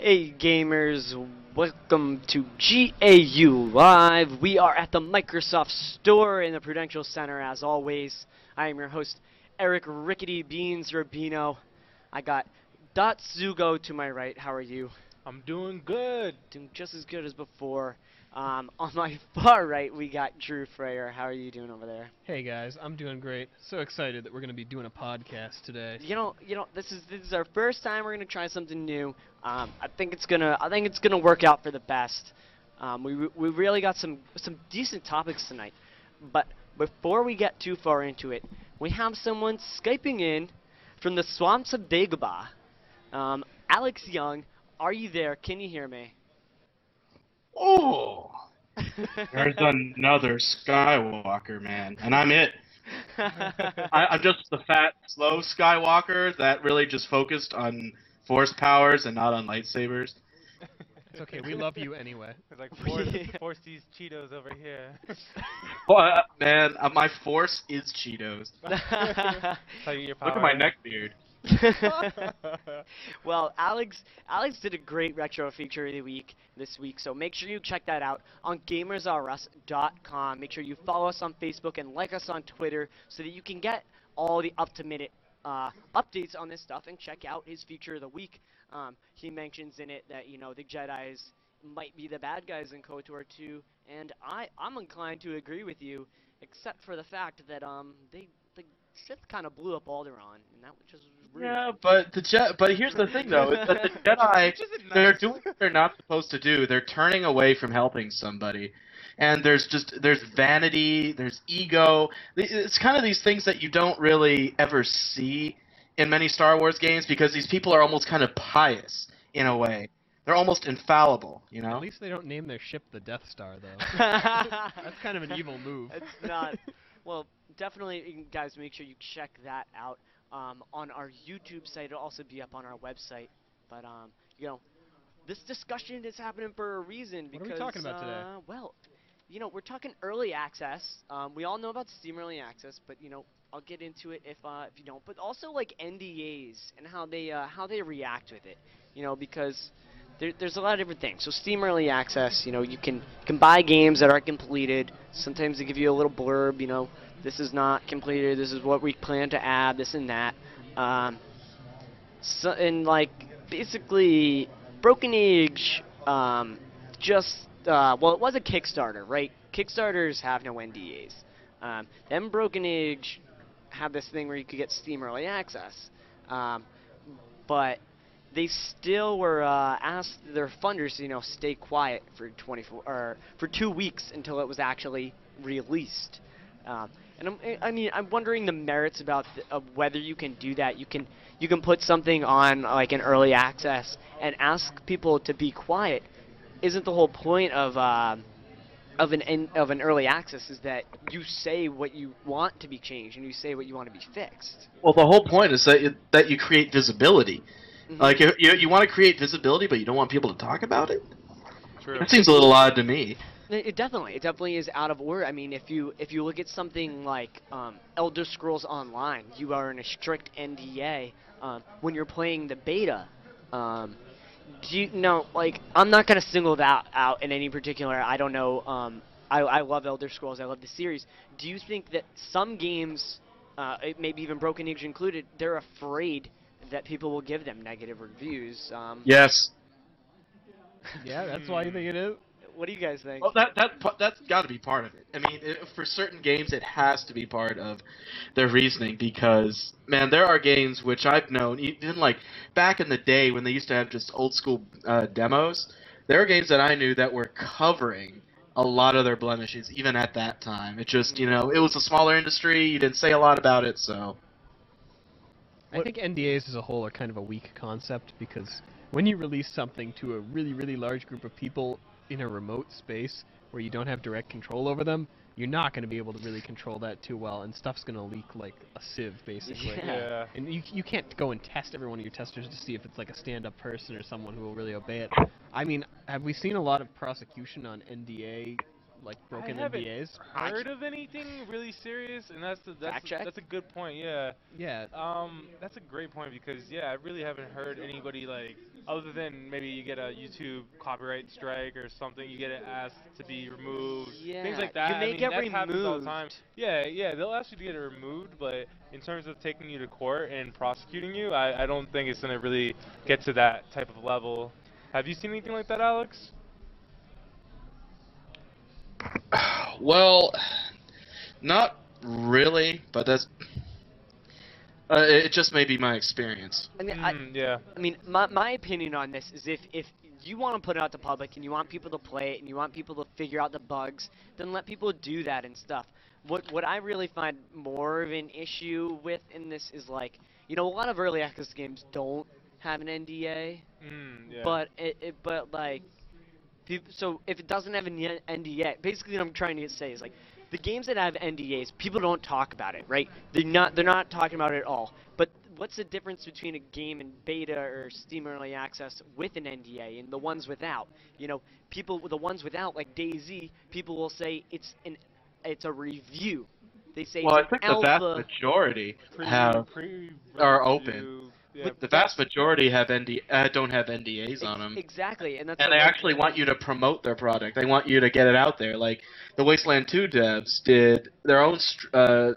Hey gamers, welcome to GAU Live. We are at the Microsoft Store in the Prudential Center as always. I am your host, Eric RickityBeans Rubino. I got sugO to my right. How are you? I'm doing good. Doing just as good as before. On my far right, we got Drew Frayre. How are you doing over there? Hey guys, I'm doing great. So excited that we're going to be doing a podcast today. You know, this is our first time we're gonna try something new. I think it's gonna work out for the best. We really got some decent topics tonight, but before we get too far into it, we have someone skyping in from the swamps of Dagobah. Alex Young, are you there? Can you hear me? Oh, there's another Skywalker, man, and I'm it. I'm just the fat, slow Skywalker that really just focused on force powers and not on lightsabers. It's okay, we love you anyway. It's like force these Cheetos over here. Well, man, my force is Cheetos. How you get your power. Look at my neck beard. Well, Alex did a great retro feature of the week this week, so make sure you check that out on gamersrus.com. Make sure you follow us on Facebook and like us on Twitter so that you can get all the up-to-minute updates on this stuff and check out his feature of the week. He mentions in it that, you know, the Jedis might be the bad guys in KOTOR 2, and I'm inclined to agree with you, except for the fact that the Sith kind of blew up Alderaan, and that was just rude. Yeah, but here's the thing though, is that the Jedi, they're doing what they're not supposed to do. They're turning away from helping somebody. And there's vanity, there's ego. It's kind of these things that you don't really ever see in many Star Wars games because these people are almost kind of pious in a way. They're almost infallible, you know? At least they don't name their ship the Death Star, though. That's kind of an evil move. It's not. Well, definitely, guys, make sure you check that out on our YouTube site. It'll also be up on our website. But, you know, this discussion is happening for a reason because... What are we talking about today? Well, you know, we're talking early access. We all know about Steam Early Access, but, you know, I'll get into it if you don't. But also, like, NDAs and how they react with it, you know, because... There's a lot of different things. So Steam Early Access, you know, you can buy games that are completed. Sometimes they give you a little blurb, you know, this is not completed, this is what we plan to add, this and that. And like basically, Broken Age, well, it was a Kickstarter, right? Kickstarters have no NDAs. Then Broken Age had this thing where you could get Steam Early Access, but they still were asked their funders to, you know, stay quiet for 2 weeks until it was actually released. And I'm wondering the merits of whether you can do that. You can put something on like an early access and ask people to be quiet. Isn't the whole point of an early access is that you say what you want to be changed and you say what you want to be fixed? Well, the whole point is that you create visibility. Mm-hmm. Like, you want to create visibility, but you don't want people to talk about it? True. That seems a little odd to me. It definitely is out of order. I mean, if you look at something like Elder Scrolls Online, you are in a strict NDA when you're playing the beta. Do you know? Like, I'm not gonna single that out in any particular. I don't know. I love Elder Scrolls. I love the series. Do you think that some games, maybe even Broken Age included, they're afraid that people will give them negative reviews? Yes. Yeah, that's why you think it is? What do you guys think? Well, that's got to be part of it. I mean, for certain games, it has to be part of their reasoning because, man, there are games which I've known, even like back in the day when they used to have just old school demos, there are games that I knew that were covering a lot of their blemishes, even at that time. It just, you know, it was a smaller industry, you didn't say a lot about it, so... I think NDAs as a whole are kind of a weak concept because when you release something to a really, really large group of people in a remote space where you don't have direct control over them, you're not going to be able to really control that too well, and stuff's going to leak like a sieve, basically. Yeah. And you can't go and test every one of your testers to see if it's like a stand-up person or someone who will really obey it. I mean, have we seen a lot of prosecution on NDA, like broken NDAs? I haven't heard of anything really serious, and that's a good point. Yeah. Yeah. That's a great point because I really haven't heard anybody like other than maybe you get a YouTube copyright strike or something, you get it asked to be removed, Yeah, things like that. you may I mean, get that happens all the removed. time. Yeah, they'll ask you to get it removed, but in terms of taking you to court and prosecuting you, I don't think it's gonna really get to that type of level. Have you seen anything like that, Alex? Well, not really, but that's it. Just may be my experience. I mean, Yeah. I mean, my opinion on this is if you want to put it out to public and you want people to play it and you want people to figure out the bugs, then let people do that and stuff. What I really find more of an issue with in this is like, you know, a lot of early access games don't have an NDA, Yeah. but like, so if it doesn't have an NDA, basically what I'm trying to say is like, the games that have NDAs, people don't talk about it, right? They're not talking about it at all. But what's the difference between a game in beta or Steam Early Access with an NDA and the ones without? You know, the ones without, like DayZ, people will say it's a review. They say Well, I it's think an the vast alpha. majority are open. Yeah, The vast majority have don't have NDAs on them. Exactly, and that's And the they way- actually want you to promote their product. They want you to get it out there. Like the Wasteland 2 devs did their own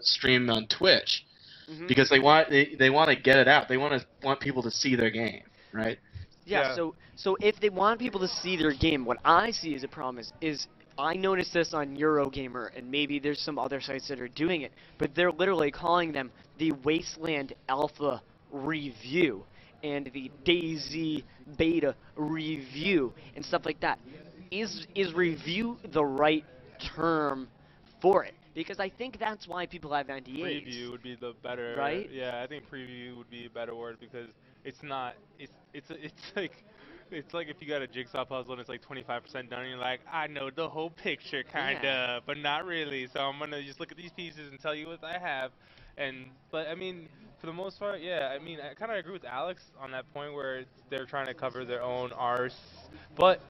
stream on Twitch Mhm. because they want to get it out. They want people to see their game, right? Yeah, Yeah. so if they want people to see their game, what I see as a problem is I noticed this on Eurogamer, and maybe there's some other sites that are doing it, but they're literally calling them the Wasteland Alpha Review and the DayZ Beta Review and stuff like that. Is review the right term for it? Because I think that's why people have NDAs. Preview would be the better. Right? Yeah, I think preview would be a better word because it's not. It's like if you got a jigsaw puzzle and it's like 25% done, and you're like, I know the whole picture, kinda, Yeah. but not really. So I'm gonna just look at these pieces and tell you what I have. But I mean, for the most part, yeah. I mean, I kind of agree with Alex on that point where they're trying to cover their own arse, but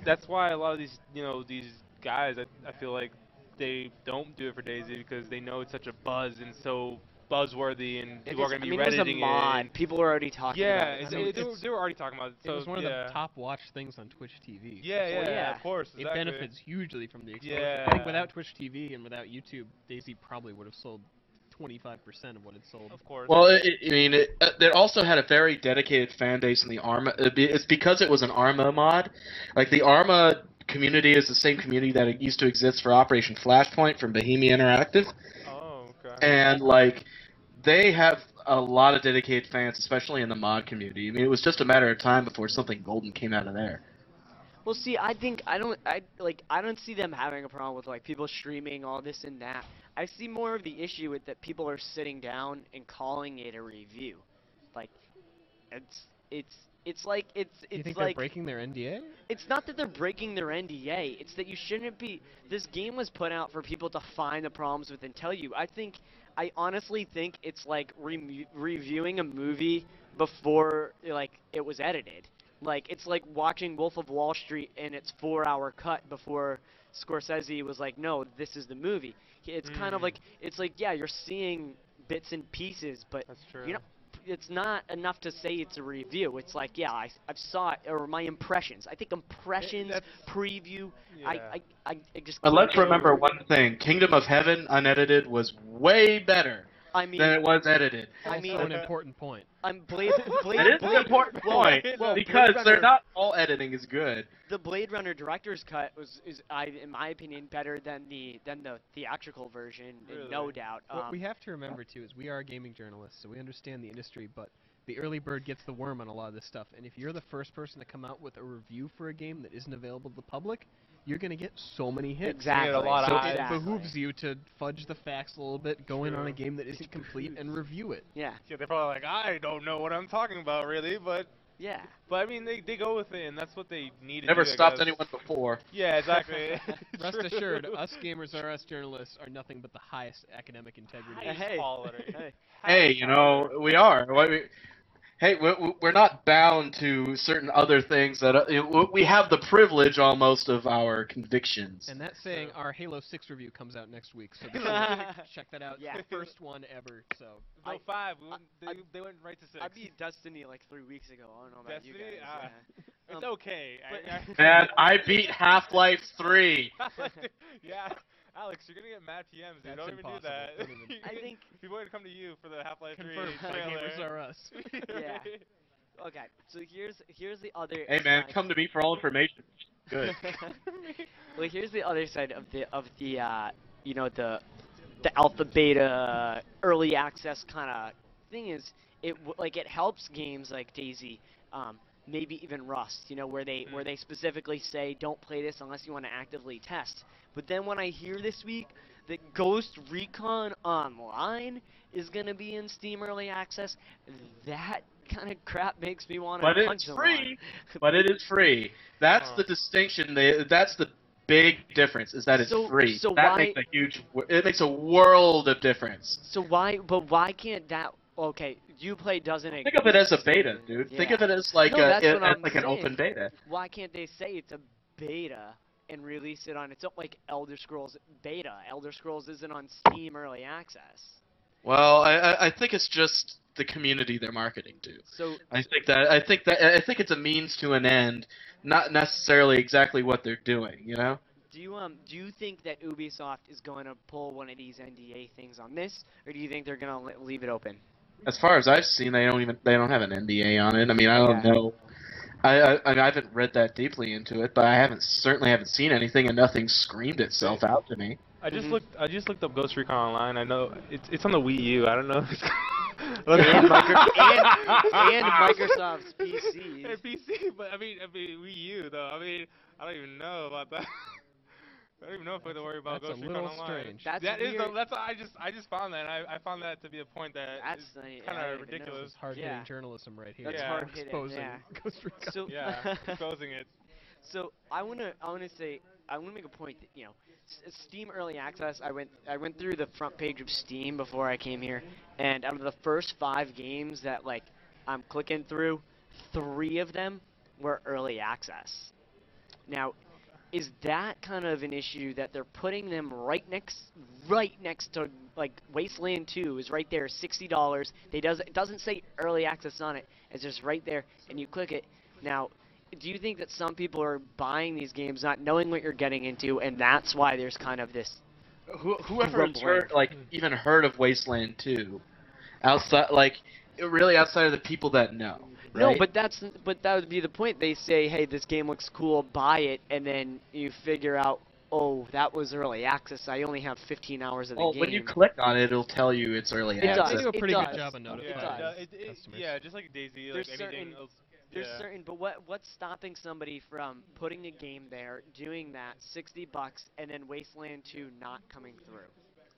that's why a lot of these guys, I feel like they don't do it for DayZ because they know it's such a buzz and so buzzworthy and people are going to be it was a redditing mod. it. People were already talking Yeah, about it. they were already talking about it. It So, was one of yeah. the top watched things on Twitch TV. Yeah, Oh, of course. It Exactly. benefits hugely from the exposure. Yeah. I think without Twitch TV and without YouTube, DayZ probably would have sold 25% of what it sold. Of course. Well, it also had a very dedicated fan base in the Arma. It's because it was an Arma mod. Like the Arma community is the same community that it used to exist for Operation Flashpoint from Bohemia Interactive, Oh, okay. and like they have a lot of dedicated fans, especially in the mod community. I mean, it was just a matter of time before something golden came out of there. Well, see, I don't see them having a problem with like people streaming all this and that. I see more of the issue with that people are sitting down and calling it a review. Like, it's like Do you think they're breaking their NDA? it's not that they're breaking their NDA. It's that you shouldn't be. This game was put out for people to find the problems with and tell you. I honestly think it's like reviewing a movie before like it was edited. Like it's like watching Wolf of Wall Street in its 4-hour cut before Scorsese was like, no, this is the movie. It's kind of like yeah, you're seeing bits and pieces, but That's true. you know, it's not enough to say it's a review. It's like, yeah, I saw it, or my impressions. I think impressions, that's- preview, Yeah. I just But can't let's get remember over it. one thing: Kingdom of Heaven unedited was way better I mean, than it was edited. I mean, Also an important point. I'm Blade. It is an important point well, because Blade they're Runner- not all editing is good. The Blade Runner director's cut in my opinion, better than the theatrical version, Really? no doubt. What we have to remember too is we are gaming journalists, so we understand the industry, but the early bird gets the worm on a lot of this stuff. And if you're the first person to come out with a review for a game that isn't available to the public, you're going to get so many hits. Exactly. a lot of So eyes. it Exactly. behooves you to fudge the facts a little bit, go in on a True. game that isn't complete, and review it. Yeah, Yeah, they're probably like, I don't know what I'm talking about, really, but yeah. I mean, they go with it, and that's what they need to Never do, I stopped guess. anyone before. Yeah, exactly. Rest True. assured, us gamers or us journalists are nothing but the highest academic integrity. Highest Hey. quality. Hey. Hey, you know we are. Hey, we're not bound to certain other things that we have the privilege almost of our convictions. And that saying, our Halo 6 review comes out next week, so be sure to check that out. Yeah. It's the first one ever, so. No, 5. They went right to 6. I beat Destiny like 3 weeks ago. I don't know about Destiny? you guys. Yeah. It's okay. Man, I beat Half-Life 3. Yeah. Alex, you're gonna get mad PMs, dude. That's Don't even do impossible. that. Don't even- I think. People are gonna come to you for the Half-Life 3 Confirmed, trailer. gamers are us. Yeah. Okay, so here's the other. Hey man, side. come to me for all information. Good. Well, here's the other side of the you know the alpha beta early access kind of thing is it helps games like DayZ, maybe even Rust, you know, where they specifically say don't play this unless you want to actively test. But then when I hear this week that Ghost Recon Online is gonna be in Steam early access, that kind of crap makes me want to But punch it's someone. free. But it is free. That's the distinction. That's the big difference. Is that it's free. So that why? makes a huge. It makes a world of difference. So why? But why can't that? Okay, Uplay doesn't. Think of it as a beta, dude. Think Yeah. of it as like No, that's what I'm like an saying. open beta. Why can't they say it's a beta and release it on its own, like Elder Scrolls Beta? Elder Scrolls isn't on Steam early access. Well, I think it's just the community they're marketing to. So I think it's a means to an end, not necessarily exactly what they're doing. You know. do you think that Ubisoft is going to pull one of these NDA things on this, or do you think they're going to leave it open? As far as I've seen, they don't have an NDA on it. I mean, I don't know. I haven't read that deeply into it, but I certainly haven't seen anything, and nothing screamed itself out to me. I just looked up Ghost Recon Online. I know it's on the Wii U. I don't know. If it's and Microsoft's PC. And PC, but I mean Wii U though. I mean, I don't even know about that. I don't even know if I have to worry about That's Ghost a Recon little Online. strange. That's That's weird. I just found that, and I found that to be a point that That's is I kind don't of even know. ridiculous. This is hard-hitting Yeah. journalism right here. That's Yeah. hard-hitting, Exposing yeah. Ghost Recon. So Yeah, exposing it. So I wanna make a point that, you know, Steam early access. I went through the front page of Steam before I came here, and out of the first 5 games that like I'm clicking through, 3 of them were early access. Now, is that kind of an issue that they're putting them right next to, like, Wasteland 2 is right there, $60. It doesn't say early access on it. It's just right there, and you click it. Now, do you think that some people are buying these games not knowing what you're getting into, and that's why there's kind of this? Whoever has even heard of Wasteland 2, outside of the people that know. No, right? but that would be the point. They say, hey, this game looks cool, buy it, and then you figure out, oh, that was early access. I only have 15 hours of the game. When you click on it, it'll tell you it's early It access. does. They do a pretty does. good job of notifying customers. Yeah, just like DayZ, like There's anything certain- else. There's Yeah. certain, but what's stopping somebody from putting a game there, doing that, $60, and then Wasteland 2 not coming through?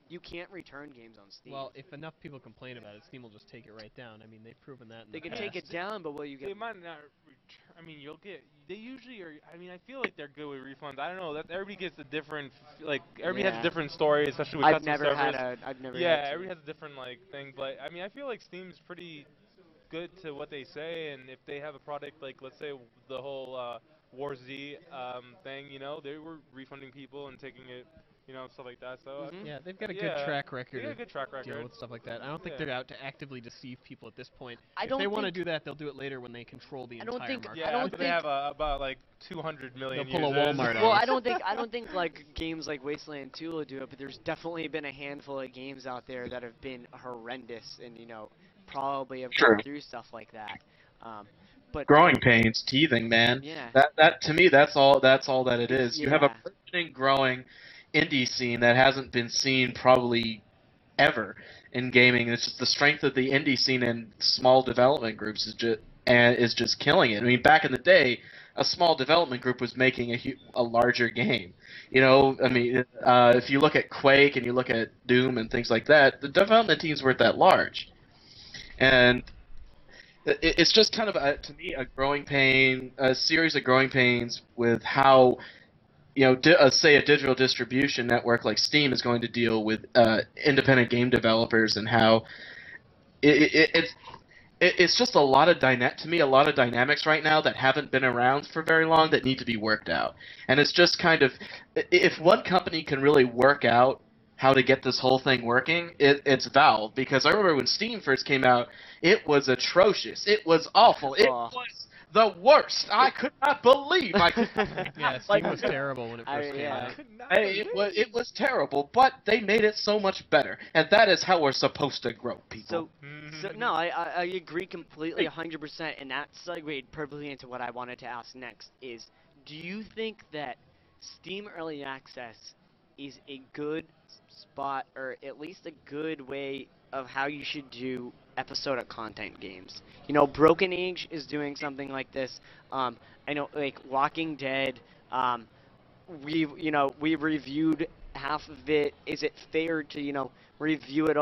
You can't return games on Steam. Well, if enough people complain about it, Steam will just take it right down. I mean, they've proven that. In they the can take it past. down, but will you get? They might not. I mean, you'll get. They usually are. I mean, I feel like they're good with refunds. I don't know. That everybody gets a different. Like everybody has Yeah. a different story, especially with I've custom never servers. I've never. Yeah, had everybody has a different like thing. But I mean, I feel like Steam's pretty good to what they say, and if they have a product like, let's say, the whole War Z thing, you know, they were refunding people and taking it, you know, stuff like that. So Mhm. Yeah, they've got a good Yeah, track record. they got a of good track dealing record. with stuff like that. I don't think Yeah. they're out to actively deceive people at this point. I If don't they want to think- do that, they'll do it later when they control the I don't entire think- market. Yeah, I don't after they think- have about like 200 million They'll pull a users. Walmart Well, on I don't think like games like Wasteland 2 will do it, but there's definitely been a handful of games out there that have been horrendous, and you know, probably have True. gone through stuff like that. But Growing pains, teething, man. Yeah. That to me, that's all that it is. You have a Yeah. burgeoning, growing indie scene that hasn't been seen probably ever in gaming. It's just the strength of the indie scene and small development groups is just killing it. I mean, back in the day, a small development group was making a larger game. You know, I mean, if you look at Quake and you look at Doom and things like that, the development teams weren't that large, and it's just kind of to me a series of growing pains with how, you know, say a digital distribution network like Steam is going to deal with independent game developers, and how it's it's just a lot of a lot of dynamics right now that haven't been around for very long that need to be worked out. And it's just kind of, if one company can really work out how to get this whole thing working, it's Valve. Because I remember when Steam first came out, it was atrocious. It was awful. It Oh. was the worst. I could not believe I could. Yeah, Steam was terrible when it first came yeah. out. It was terrible, but they made it so much better, and that is how we're supposed to grow, people. So no, I agree completely, 100%, and that segued perfectly into what I wanted to ask next. Is, do you think that Steam Early Access is a good spot, or at least a good way of how you should do episodic content games? You know, Broken Age is doing something like this. I know, like Walking Dead. We've reviewed half of it. Is it fair to review it?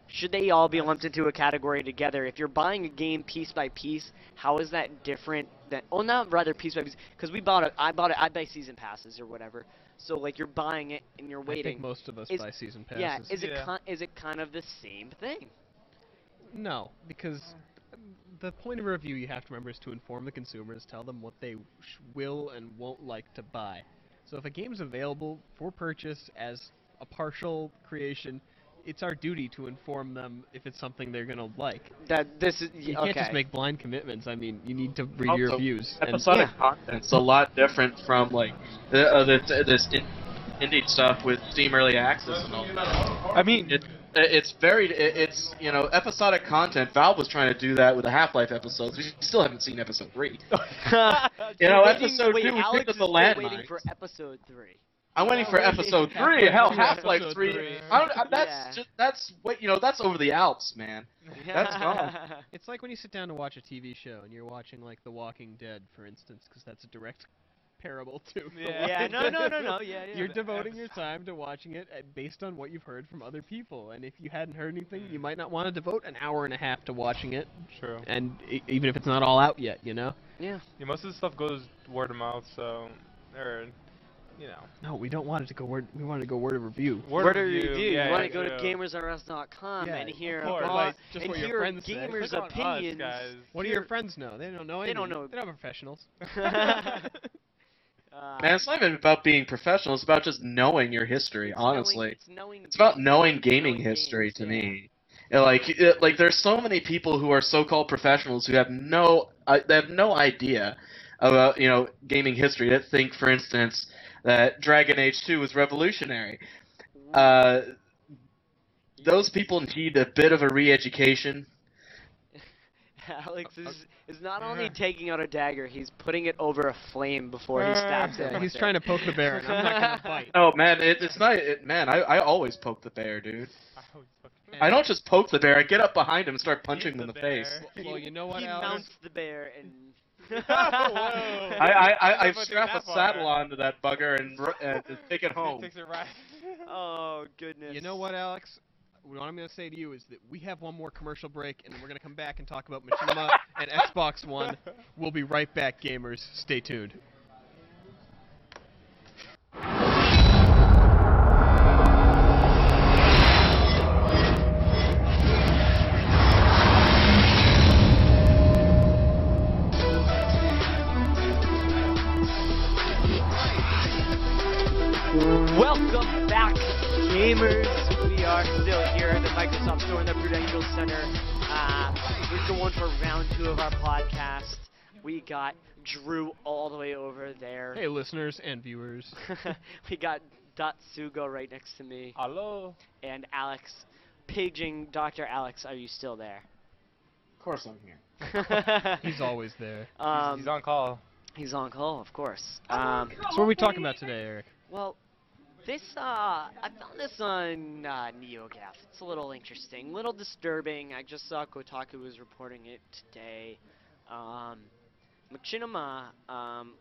Should they all be lumped into a category together? If you're buying a game piece by piece, how is that different than? Oh, not rather piece by piece, because I buy season passes or whatever. So like you're buying it and you're waiting. I think most of us buy season passes. Yeah, is it kind of the same thing? No, because the point of a review, you have to remember, is to inform the consumers, tell them what they will and won't like to buy. So if a game's available for purchase as a partial creation, it's our duty to inform them if it's something they're gonna like. You can't just make blind commitments. I mean, you need to read Also, your reviews. Episodic content's a lot different from like this indie stuff with Steam Early Access and all that. I mean, It's episodic content. Valve was trying to do that with the Half-Life episodes. We still haven't seen episode 3. Episode 2 we Alex picked up the is landmines. waiting for episode 3. I'm waiting for episode 3. Hell, Half-Life 3. Yeah. That's over the Alps, man. That's gone. It's like when you sit down to watch a TV show and you're watching like The Walking Dead, for instance, because that's a direct parable to. Yeah, no, yeah. You're devoting your time to watching it based on what you've heard from other people, and if you hadn't heard anything, you might not want to devote an hour and a half to watching it. True. And even if it's not all out yet, Yeah. Most of the stuff goes word of mouth, so, No, we don't want it to go word. We want it to go word of review. Word of review. Yeah, you want to go true. to gamersrus.com Yeah, and hear of course. about Like, just and what your hear friends say. gamers' Click on us, opinions. guys. What do your friends know? They don't know. They don't know. They're not professionals. Man, it's not even about being professional. It's about just knowing your history, honestly. Knowing It's about knowing gaming history to me. And, like there's so many people who are so-called professionals who have no idea about gaming history. That think, for instance, that Dragon Age 2 was revolutionary. Those people need a bit of a re-education. Alex is not only taking out a dagger, he's putting it over a flame before he stabs it. He's trying to poke the bear, and I'm not gonna bite. Oh man, it's not. Man, I always poke the bear, dude. I don't just poke the bear. I get up behind him and start punching him in the face. Well, you know what, He Alex? mounts the bear and. I strap a saddle onto that bugger and take it home. Takes it right. Oh goodness. You know what, Alex? What I'm going to say to you is that we have one more commercial break, and we're going to come back and talk about Machinima and Xbox One. We'll be right back, gamers. Stay tuned. Welcome back, gamers. We are still here at the Microsoft Store in the Prudential Center. We're going for round 2 of our podcast. We got Drew all the way over there. Hey, listeners and viewers. We got sugO right next to me. Hello. And Alex, paging Dr. Alex, are you still there? Of course I'm here. He's always there. He's on call. He's on call, of course. So what are we talking about today, Eric? Well, I found this on NeoGAF. It's a little interesting, a little disturbing. I just saw Kotaku was reporting it today. Machinima,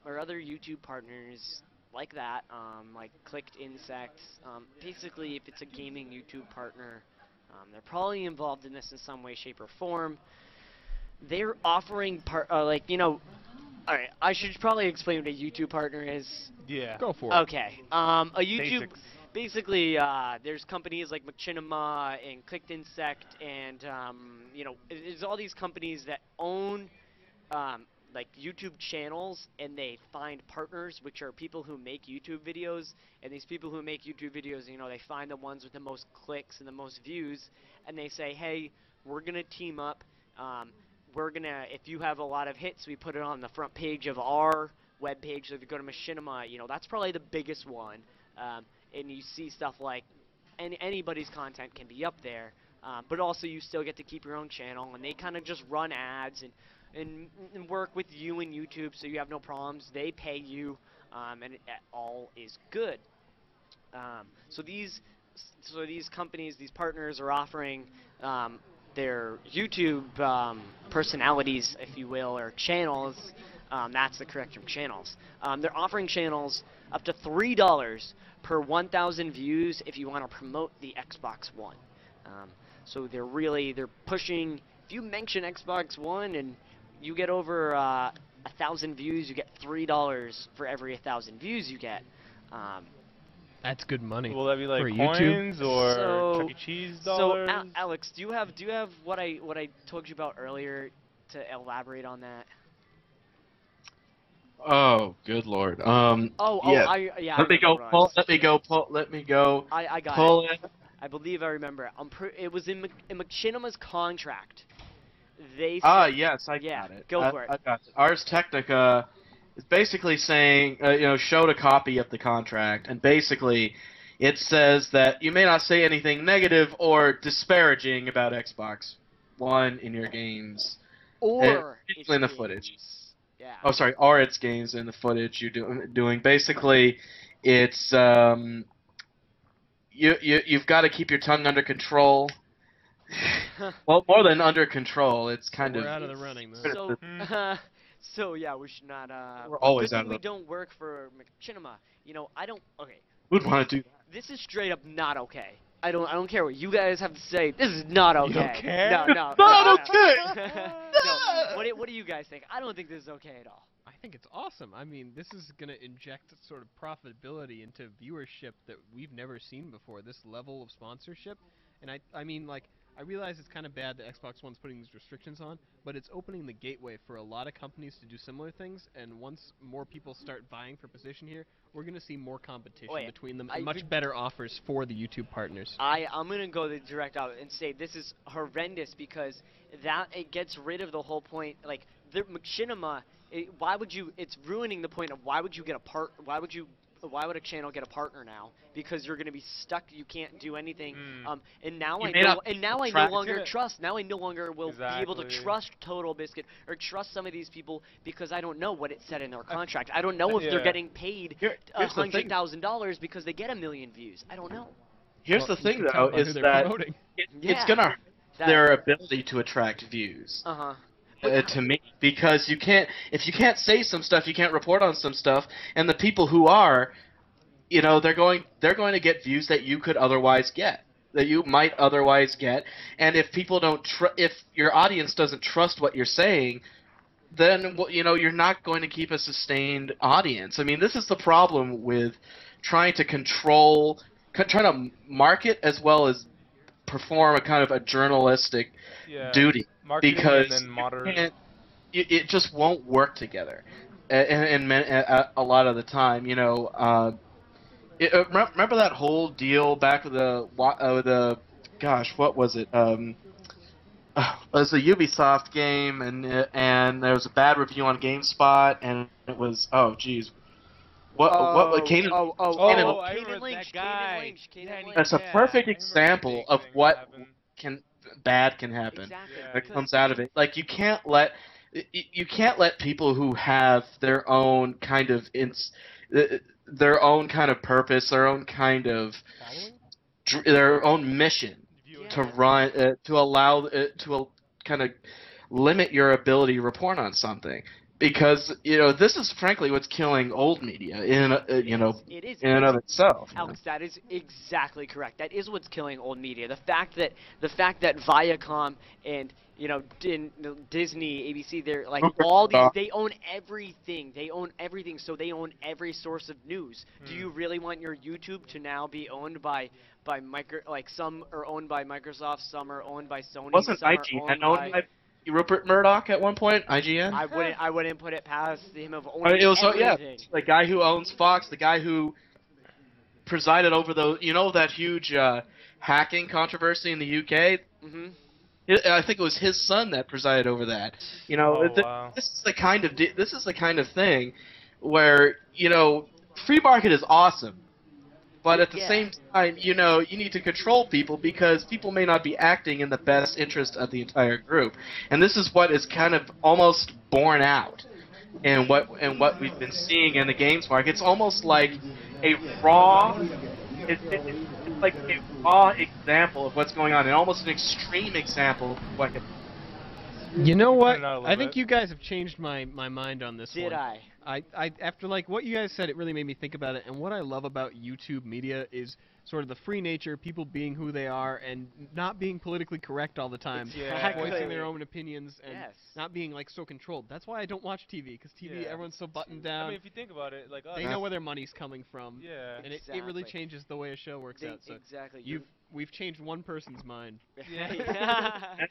or other YouTube partners like that, like Clicked Insects, basically if it's a gaming YouTube partner, they're probably involved in this in some way, shape, or form. They're offering, alright, I should probably explain what a YouTube partner is. Yeah. Go for it. Okay. A YouTube basically, there's companies like Machinima and Clicked Insect, and there's all these companies that own like YouTube channels, and they find partners, which are people who make YouTube videos. And these people who make YouTube videos, they find the ones with the most clicks and the most views, and they say, hey, we're gonna team up. If you have a lot of hits, we put it on the front page of our web page. So if you go to Machinima, that's probably the biggest one. And you see stuff like anybody's content can be up there, but also you still get to keep your own channel, and they kind of just run ads and work with you and YouTube, so you have no problems. They pay you, and all is good. So these companies, these partners, are offering their YouTube personalities, if you will, or channels. That's the correct term, channels. They're offering channels up to $3 per 1,000 views if you want to promote the Xbox One. So they're pushing. If you mention Xbox One and you get over 1,000 views, you get $3 for every 1,000 views you get. That's good money. Will that be like for coins YouTube? or Chuck E. Cheese dollars? So, Alex, do you have what I told you about earlier to elaborate on that? Oh, good lord. Yeah. Let me go. I got pull it. I believe I remember. It was in Machinima's contract. They said, yes, I got it. Go for it. I got it. Ars Technica is basically saying, showed a copy of the contract, and basically it says that you may not say anything negative or disparaging about Xbox One in your games. Or its in the games. footage. Yeah. Oh, sorry, or its games in the footage you're doing. Basically, it's you've got to keep your tongue under control. Well, more than under control, it's kind of. We're out of the running, though. So yeah, we should not. We're always good out thing of we the. don't work for Machinima. I don't. Okay. Who'd want to do that? This is straight up not okay. I don't care what you guys have to say. This is not okay. You don't care? No. Not okay. No. What do you guys think? I don't think this is okay at all. I think it's awesome. I mean, this is going to inject sort of profitability into viewership that we've never seen before, this level of sponsorship. And I mean, like, I realize it's kind of bad that Xbox One's putting these restrictions on, but it's opening the gateway for a lot of companies to do similar things, and once more people start vying for position here, we're going to see more competition between them and much better offers for the YouTube partners. I'm going to go the direct out and say this is horrendous because it gets rid of the whole point. Like, the Machinima, it's ruining the point of why would a channel get a partner now? Because you're going to be stuck. You can't do anything. And now I no longer trust. Now I no longer will be able to trust Total Biscuit or trust some of these people because I don't know what it said in their contract. I don't know if they're getting paid $100,000 because they get 1 million views. I don't know. Here's the thing, though, is that it's going to hurt their ability to attract views. To me, because if you can't say some stuff, you can't report on some stuff, and the people who are, they're going to get views that you could otherwise get, that you might otherwise get, and if people if your audience doesn't trust what you're saying, then you're not going to keep a sustained audience. I mean, this is the problem with trying to market as well as perform a kind of a journalistic duty. Marketing because and then it just won't work together, and a lot of the time, remember that whole deal back with the gosh, what was it? It was a Ubisoft game, and there was a bad review on GameSpot, and it was Caden Lynch. That's a perfect example of what bad can happen. Exactly. That comes out of it. Like, you can't let people who have their own kind of purpose, their own kind of their own mission to run to allow to kind of limit your ability to report on something. because this is frankly what's killing old media It is. in and of itself. Alex, that is exactly correct. That is what's killing old media. The fact that Viacom and Disney, ABC, they're like all these. They own everything. They own everything. So they own every source of news. Do you really want your YouTube to now be owned by some are owned by Microsoft, some are owned by Sony, Wasn't some IGN are owned by Rupert Murdoch at one point? IGN. I wouldn't put it past him of owning It was everything. the guy who owns Fox, the guy who presided over that huge hacking controversy in the UK. Mm-hmm. I think it was his son that presided over that. Wow. This is the kind of thing where free market is awesome, but at the same time, you need to control people because people may not be acting in the best interest of the entire group, and this is what is kind of almost borne out in what we've been seeing in the games market. It's almost like a raw. It's like a raw example of what's going on, and almost an extreme example of what. You know what? Not a little I think bit. you guys have changed my mind on this Did one. I? I after what you guys said, it really made me think about it. And what I love about YouTube media is sort of the free nature, people being who they are, and not being politically correct all the time, Exactly. voicing their own opinions, and Yes. not being so controlled. That's why I don't watch TV, because TV, Yeah. everyone's so buttoned I down. mean, if you think about it, like us, They know where their money's coming from. Yeah. And it really Exactly. changes the way a show works out. So Exactly. we've changed one person's mind.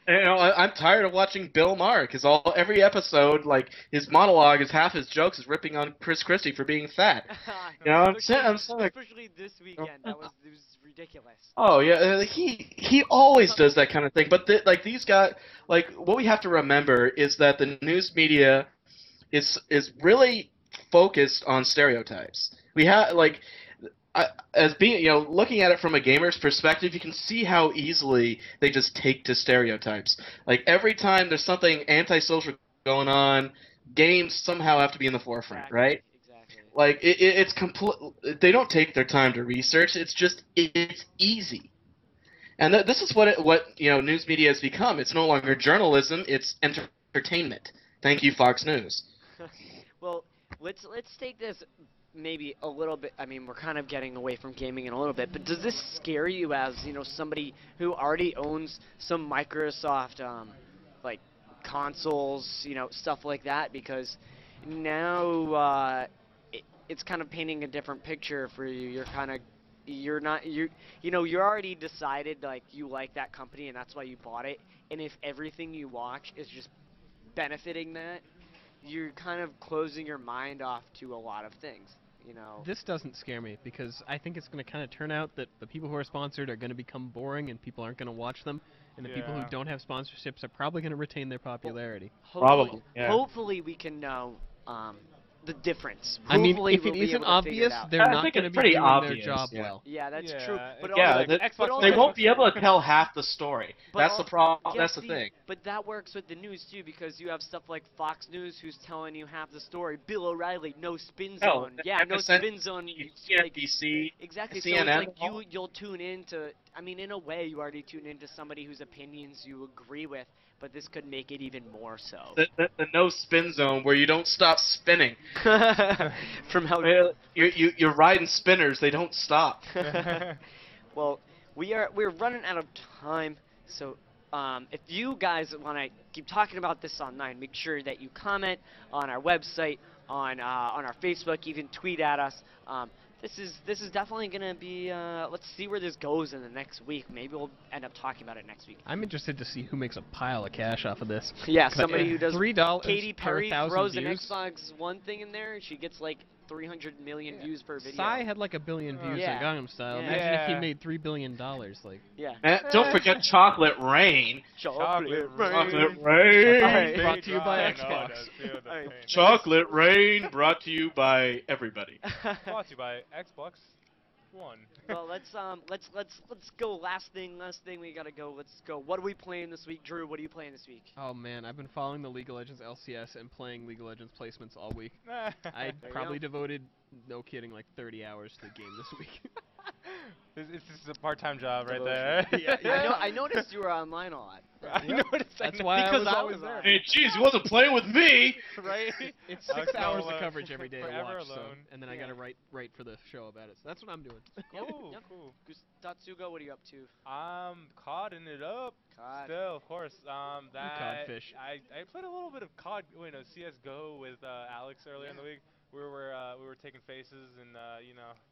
I'm tired of watching Bill Maher because every episode, his monologue is half his jokes is ripping on Chris Christie for being fat. I'm so like, Especially this weekend, it was ridiculous. oh yeah, he always does that kind of thing. But these guys, what we have to remember is that the news media is really focused on stereotypes. We have as being looking at it from a gamer's perspective, you can see how easily they just take to stereotypes. Every time there's something antisocial going on, games somehow have to be in the forefront, Exactly. right? Exactly. It's complete. They don't take their time to research. It's just it's easy, and this is what news media has become. It's no longer journalism. It's entertainment. Thank you, Fox News. Well, let's take this maybe a little bit. I mean, we're kind of getting away from gaming in a little bit, but does this scare you as somebody who already owns some Microsoft consoles, stuff like that? Because now it's kind of painting a different picture for you. You're already decided you like that company and that's why you bought it. And if everything you watch is just benefiting that, you're kind of closing your mind off to a lot of things. This doesn't scare me because I think it's going to kind of turn out that the people who are sponsored are going to become boring and people aren't going to watch them, and the people who don't have sponsorships are probably going to retain their popularity. Probably, yeah. Hopefully we can know the difference. I mean, Hopefully if it we'll be isn't able to figure it obvious, out. they're I not think going to it's be pretty doing obvious, their job yeah. well. Yeah, that's Yeah, true. But Yeah, also, Xbox but One, they also, won't be able to tell half the story. But That's the problem. yeah, That's the see, thing. But that works with the news too, because you have stuff like Fox News who's telling you half the story. Bill O'Reilly, no spin Hell, zone. Yeah, no MSN, spin zone. CNBC, Exactly. So CNN. it's you'll tune into. I mean, in a way, you already tune into somebody whose opinions you agree with, but this could make it even more so. The no spin zone where you don't stop spinning. From how. You're riding spinners. They don't stop. Well, we're running out of time, so if you guys want to keep talking about this online, make sure that you comment on our website, on our Facebook, even tweet at us. This is definitely gonna be. Let's see where this goes in the next week. Maybe we'll end up talking about it next week. I'm interested to see who makes a pile of cash off of this. Yeah, But somebody who does. $3 Katy per Perry 1,000 throws an views? Xbox One thing in there, and she gets 300 million views per video. Psy had 1 billion views Yeah. on Gangnam Style. Yeah. Imagine if he Yeah. made $3 billion. Yeah. And don't forget Chocolate Rain. Chocolate Chocolate Rain. Rain. Alright. Brought to you by I know, Xbox. that's feel the Alright. pain. Chocolate Rain brought to you by everybody. Brought to you by Xbox One. Well, let's go. Last thing we gotta go. Let's go. What are we playing this week, Drew? What are you playing this week? Oh man, I've been following the League of Legends LCS and playing League of Legends placements all week. I There you probably go. devoted, no kidding, 30 hours to the game this week. This is a part-time job right there. Yeah, I noticed you were online a lot. I noticed. That's why I Because was I always was there. on. Hey, jeez, you wasn't playing with me. Right? It's I was 6 hours alone. of coverage every day to Forever watch, so, alone. and then I gotta write for the show about it. So that's what I'm doing. Cool, Yep. cool. sugO, what are you up to? Codding it up. COD. Still, of course. codfish. I played a little bit of CS:GO with Alex earlier in the week. We were taking faces and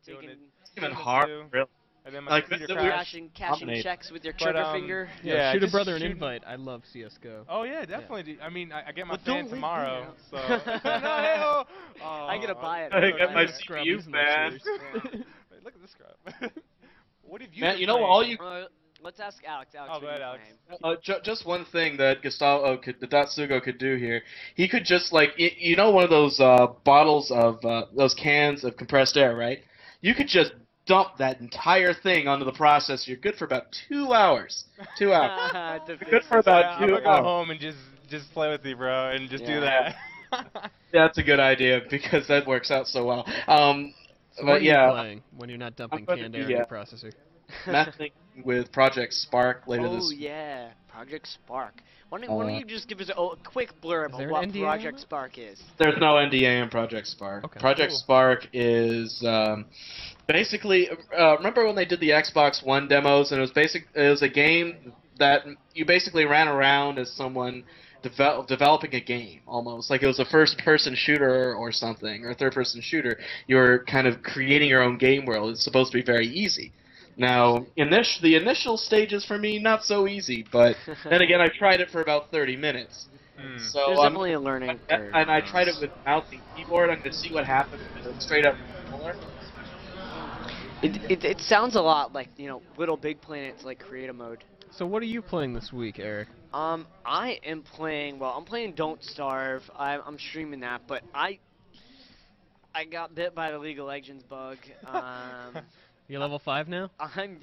doing it. Even doing it hard, too. really. And then my Like, computer we were crashed. Cashing Dominate. checks with your But, trigger finger. Yeah, shoot a just brother an shooting- invite. I love CS:GO. Oh yeah, definitely. I mean, I get my Well, don't fan leave tomorrow, me so. out. I'm gonna buy it. I got my Yeah. CPU fan. Wait, look at this crap. What have you? Man, been you know, playing? all you Let's ask Alex. Alex, Oh, go what are ahead, you Alex. playing? just one thing that that sugO could do here. He could just like one of those bottles of those cans of compressed air, right? You could just dump that entire thing onto the processor. You're good for about 2 hours. 2 hours. Good for about I'm 2 gonna go hours. home and just play with you, bro, and just do Yeah. that. That's a good idea because that works out so well. So But what are you yeah, playing when you're not dumping gonna canned be, air in your processor? messing with Project Spark later Oh this. yeah, Project Spark. Why don't you just give us a quick blurb there of what an NDA on Project it? Spark is? There's no NDA in Project Spark. Okay. Project Cool. Spark is basically remember when they did the Xbox One demos and it was a game that you basically ran around as someone developing a game almost like it was a first-person shooter or something or a third-person shooter. You're kind of creating your own game world. It's supposed to be very easy. Now, the initial stages for me not so easy, but then again I tried it for about 30 minutes. Hmm. So There's definitely a learning curve. and I tried it with mouse and keyboard. I'm going to see what happens with a straight up controller. It sounds a lot like Little Big Planet's like creative mode. So what are you playing this week, Eric? I am playing. Well, I'm playing Don't Starve. I'm streaming that, but I got bit by the League of Legends bug. You level 5 now?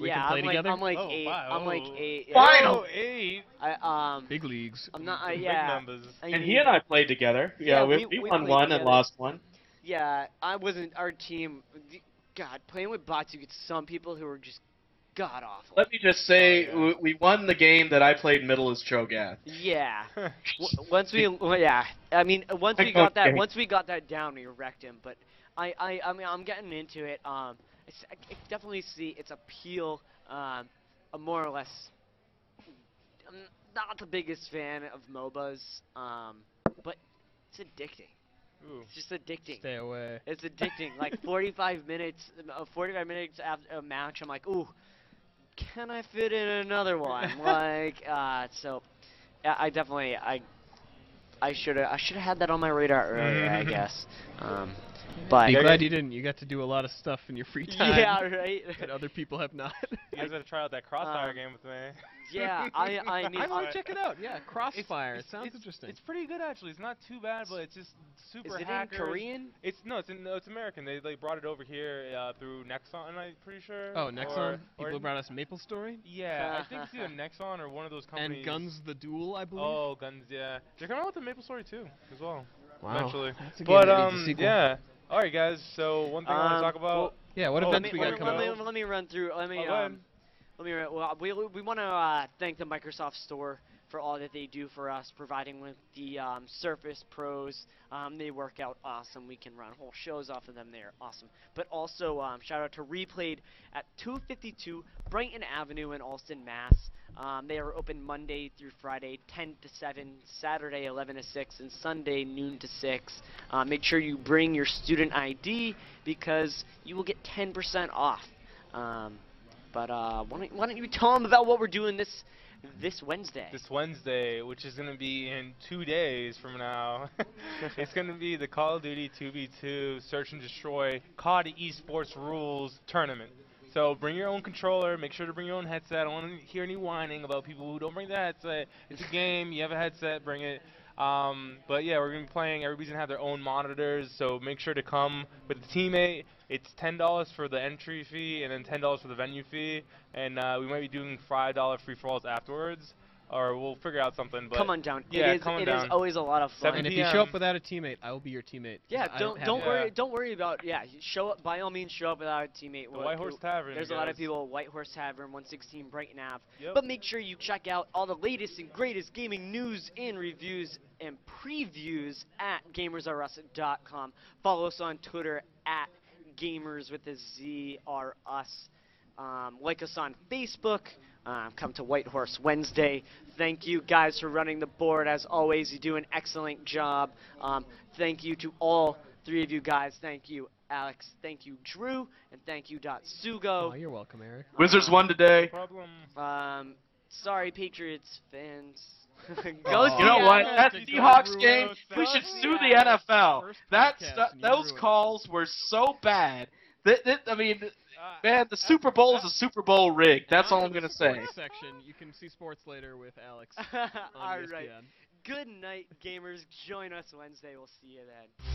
We can play together? I'm like Oh, 8. wow. I'm like 8. Final! Oh, 8. Big leagues. I'm not. Big Yeah. numbers. And he and I played together. Yeah, Yeah, we we won played one and together. lost one. Yeah, I wasn't. Our team. God, playing with bots, you get some people who are just god awful. Let me just say, Oh, yeah. we won the game that I played middle as Cho'Gath. Yeah. Once we, yeah. I mean, once we got that down, we wrecked him. But I mean, I'm getting into it. I definitely see its appeal. I'm more or less. I'm not the biggest fan of MOBAs, but it's addicting. Ooh. It's just addicting. Stay away. It's addicting. Like 45 minutes after a match, I'm like, ooh, can I fit in another one? So, yeah, I definitely, I should have had that on my radar earlier, I guess. But Be glad you didn't. You got to do a lot of stuff in your free time. yeah, right. That other people have not. You guys gotta try out that Crossfire game with me. Yeah, I mean, I want to check it out. Yeah, Crossfire. It sounds interesting. It's pretty good actually. It's not too bad, but it's just super is it hackers. in Korean? It's American. They brought it over here through Nexon, I'm pretty sure. Oh, Nexon. Or People brought us Maple Story. Yeah, I think it's either Nexon or one of those companies. And Guns the Duel, I believe. Oh, Guns, yeah. They're coming out with the Maple Story too, as well. Wow. Eventually. That's a game But that needs a sequel. yeah. All right, guys. So one thing I want to talk about. Yeah, what Oh, events we got let coming me, up? let me run through. go ahead. Well, we want to thank the Microsoft Store for all that they do for us, providing with the Surface Pros. They work out awesome. We can run whole shows off of them. They're awesome. But also, shout out to Replayed at 252 Brighton Avenue in Allston, Mass. They are open Monday through Friday, 10 to 7, Saturday, 11 to 6, and Sunday, noon to 6. Make sure you bring your student ID because you will get 10% off. But why don't you tell them about what we're doing this Wednesday? This Wednesday, which is going to be in 2 days from now. It's going to be the Call of Duty 2v2 Search and Destroy COD Esports Rules Tournament. So bring your own controller, make sure to bring your own headset. I don't want to hear any whining about people who don't bring the headset. It's a game, you have a headset, bring it. But yeah, we're going to be playing, everybody's going to have their own monitors, so make sure to come with a teammate. It's $10 for the entry fee and then $10 for the venue fee, and we might be doing $5 free-for-alls afterwards. or we'll figure out something. But come on down. Yeah, it is always a lot of fun. 7 And if you show up without a teammate, I will be your teammate. Yeah, 'cause I don't have don't that. worry don't worry about show up, by all means, show up without a teammate. The White Horse Tavern. There's a lot of guys. people, White Horse Tavern, 116 Brighton Ave. Yep. But make sure you check out all the latest and greatest gaming news and reviews and previews at gamersrus.com. Follow us on Twitter at Gamers with a Z R Us. Like us on Facebook. Come to White Horse Wednesday. Thank you guys for running the board. As always, you do an excellent job. Thank you to all three of you guys. Thank you, Alex. Thank you, Drew. And thank you, sugO. Oh, you're welcome, Eric. Wizards won today. No problem. Sorry, Patriots fans. Go Oh. You know Seattle. what? That Go Seahawks Bruins. game, we Go should sue the Seattle. NFL. First That podcast and you those ruined it. calls were so bad. I mean, man, the Super Bowl is a Super Bowl rig. That's all I'm gonna say. Sports section. You can see sports later with Alex. All on right. ESPN. Good night, gamers. Join us Wednesday. We'll see you then.